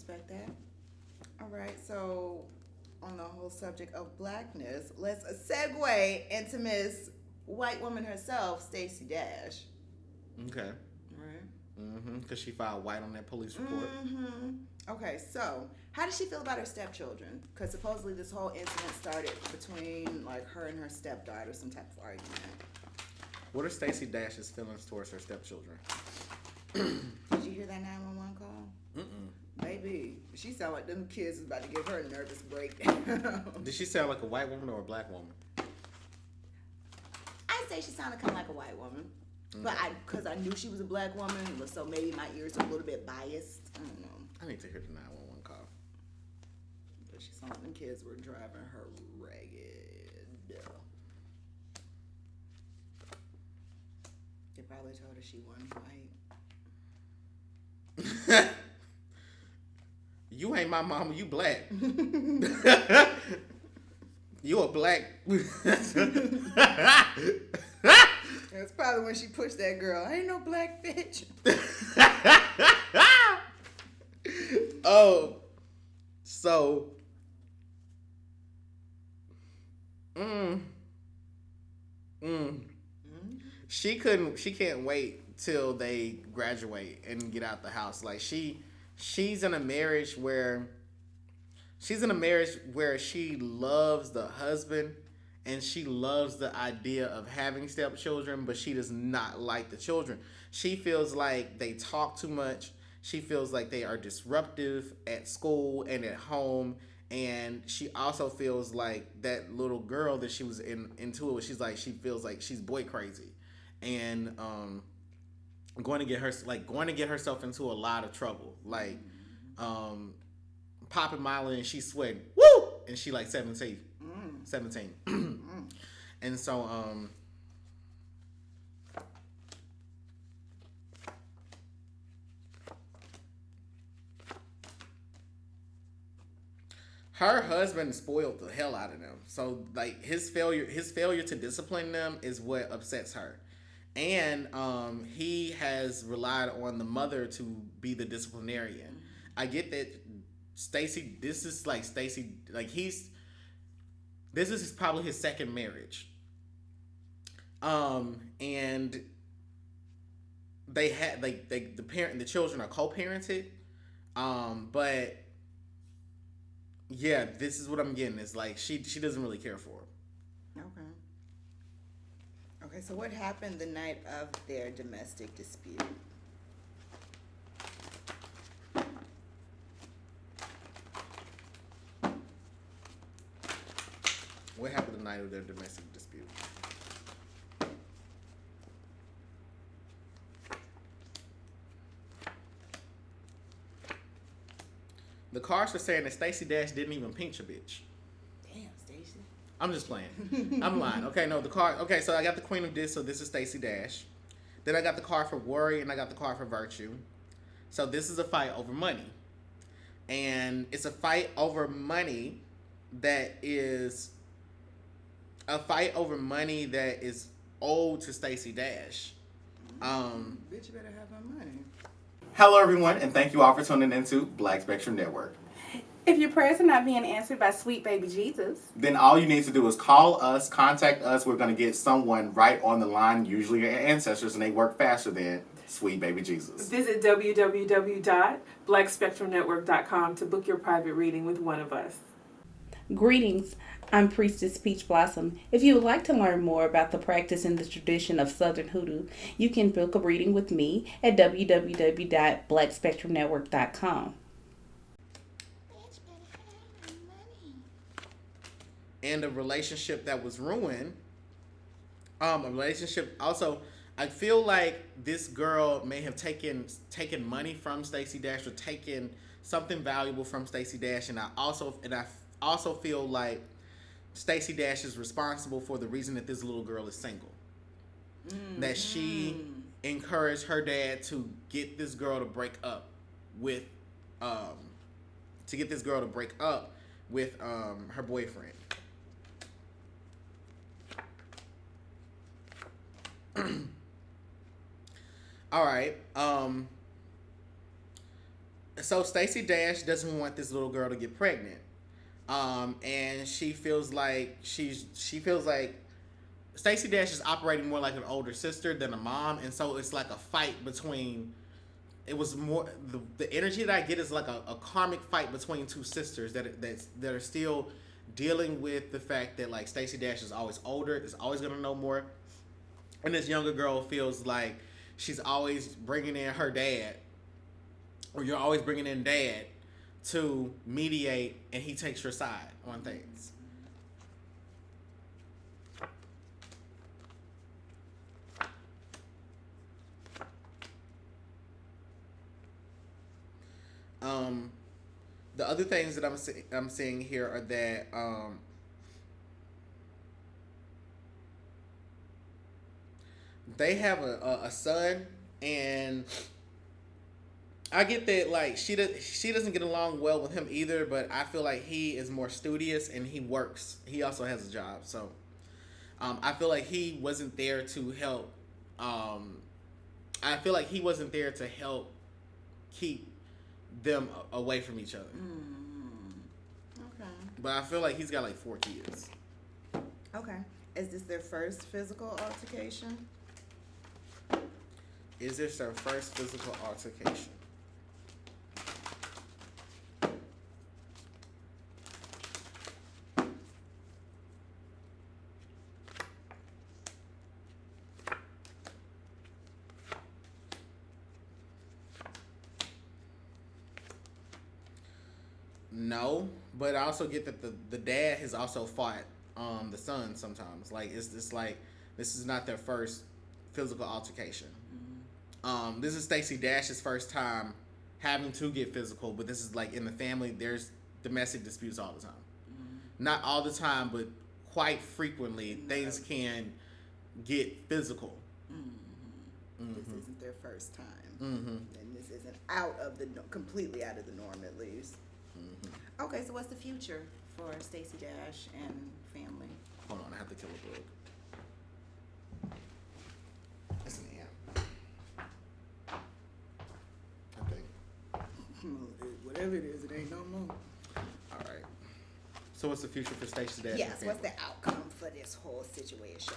respect that. All right, so on the whole subject of blackness, let's segue into Miss White Woman herself, Stacey Dash. Okay. Right. Because she filed white on that police report. Okay, so how does she feel about her stepchildren? Because supposedly this whole incident started between like her and her stepdaughter, some type of argument. What are Stacey Dash's feelings towards her stepchildren? Did you hear that 911 call? Maybe. She sounded like them kids is about to give her a nervous breakdown. Did she sound like a white woman or a black woman? I'd say she sounded kind of like a white woman. But because I knew she was a black woman, so maybe my ears are a little bit biased. I don't know. I need to hear the 911 call. But she sounded like them kids were driving her ragged. They probably told her she wasn't white. You ain't my mama, you black. You a black. That's probably when she pushed that girl. I ain't no black bitch. Oh, so, she can't wait till they graduate and get out the house. Like she's in a marriage where she loves the husband and she loves the idea of having stepchildren, but she does not like the children. She feels like they talk too much. She feels like they are disruptive at school and at home. And she also feels like that little girl that she was into it. She feels like she's boy crazy, and going to get herself into a lot of trouble. Like popping Miley and she's sweating, woo, and she like 17. And so her husband spoiled the hell out of them. So like his failure to discipline them is what upsets her. And he has relied on the mother to be the disciplinarian. I get that Stacey, this is probably his second marriage. And they had the children are co-parented. But yeah, this is what I'm getting. It's like she doesn't really care for him. Okay, so what happened the night of their domestic dispute? What happened the night of their domestic dispute? The cars are saying that Stacey Dash didn't even pinch a bitch. Damn, Stacey. I'm just playing. I'm lying. Okay, no, the car. Okay, so I got the Queen of Dis, so this is Stacey Dash. Then I got the card for Worry, and I got the card for Virtue. So this is a fight over money. And it's a fight over money that is owed to Stacey Dash. Bitch, you better have my money. Hello, everyone, and thank you all for tuning into Black Spectrum Network. If your prayers are not being answered by sweet baby Jesus, then all you need to do is call us, contact us. We're going to get someone right on the line, usually your ancestors, and they work faster than sweet baby Jesus. Visit www.blackspectrumnetwork.com to book your private reading with one of us. Greetings. I'm Priestess Peach Blossom. If you would like to learn more about the practice and the tradition of Southern Hoodoo, you can book a reading with me at www.blackspectrumnetwork.com. And a relationship that was ruined. I feel like this girl may have taken money from Stacey Dash or taken something valuable from Stacey Dash, and I also feel like Stacey Dash is responsible for the reason that this little girl is single. That she encouraged her dad to get this girl to break up with her boyfriend. All right. So Stacey Dash doesn't want this little girl to get pregnant. And she feels like she feels like Stacey Dash is operating more like an older sister than a mom, and so it's like a fight between. It was more the energy that I get is like a karmic fight between two sisters that are still dealing with the fact that like Stacey Dash is always older, is always gonna know more, and this younger girl feels like she's always bringing in her dad, or you're always bringing in dad to mediate, and he takes your side on things. The other things that I'm seeing here are that they have a son, and I get that like she doesn't get along well with him either, but I feel like he is more studious and he works. He also has a job, so I feel like he wasn't there to help. I feel like he wasn't there to help keep them away from each other. Okay. But I feel like he's got like 4 kids. Okay. Is this their first physical altercation? Is this their first physical altercation? No, but I also get that the dad has also fought the son sometimes. Like it's like this is not their first physical altercation. This is Stacey Dash's first time having to get physical, but this is like in the family. There's domestic disputes all the time. Not all the time, but quite frequently things can get physical. This isn't their first time, and this isn't completely out of the norm at least. Okay, so what's the future for Stacey Dash and family? Hold on, I have to kill a bug. It's an ant. I think. Whatever it is, it ain't no more. All right. So what's the future for Stacey Dash? Yes, and what's family? the outcome for this whole situation?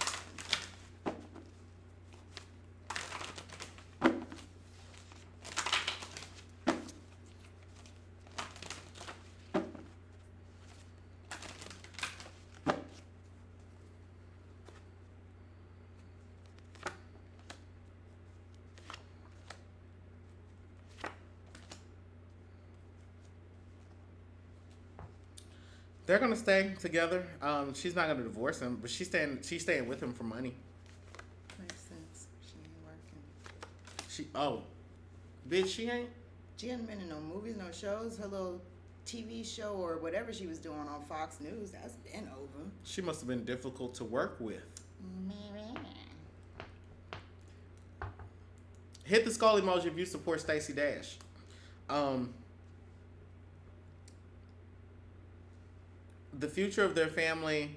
They're gonna stay together. She's not gonna divorce him, but she's staying with him for money. Makes sense. She ain't working. She ain't. She hadn't been in no movies, no shows. Her little TV show or whatever she was doing on Fox News, that's been over. She must have been difficult to work with. Hit the skull emoji if you support Stacey Dash. The future of their family,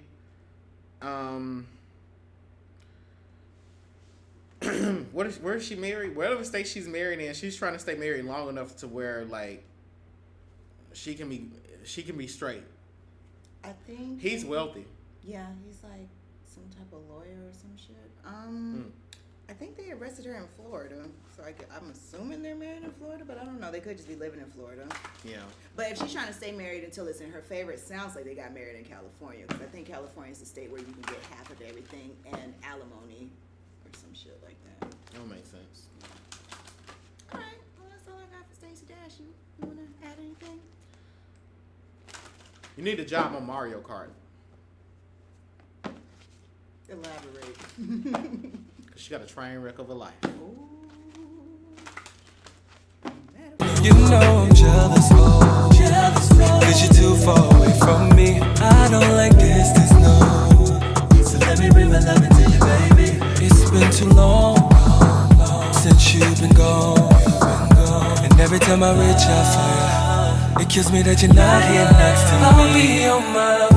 where is she married? Whatever state she's married in, she's trying to stay married long enough to where like she can be straight. I think He's wealthy. Yeah, he's like some type of lawyer or some shit. I think they arrested her in Florida, so I'm assuming they're married in Florida, but I don't know. They could just be living in Florida. Yeah. But if she's trying to stay married until it's in her favor, it sounds like they got married in California, because I think California is the state where you can get half of everything and alimony or some shit like that. That makes sense. All right, well that's all I got for Stacey Dash. You wanna add anything? You need a job on Mario Kart. Elaborate. She got a train wreck of a life. You know I'm jealous, oh, cause you're too far away from me. I don't like distance, no. So let me bring my love into you, baby. It's been too long since you've been gone. And every time I reach out for you, it kills me that you're not here next to me. I'll be on my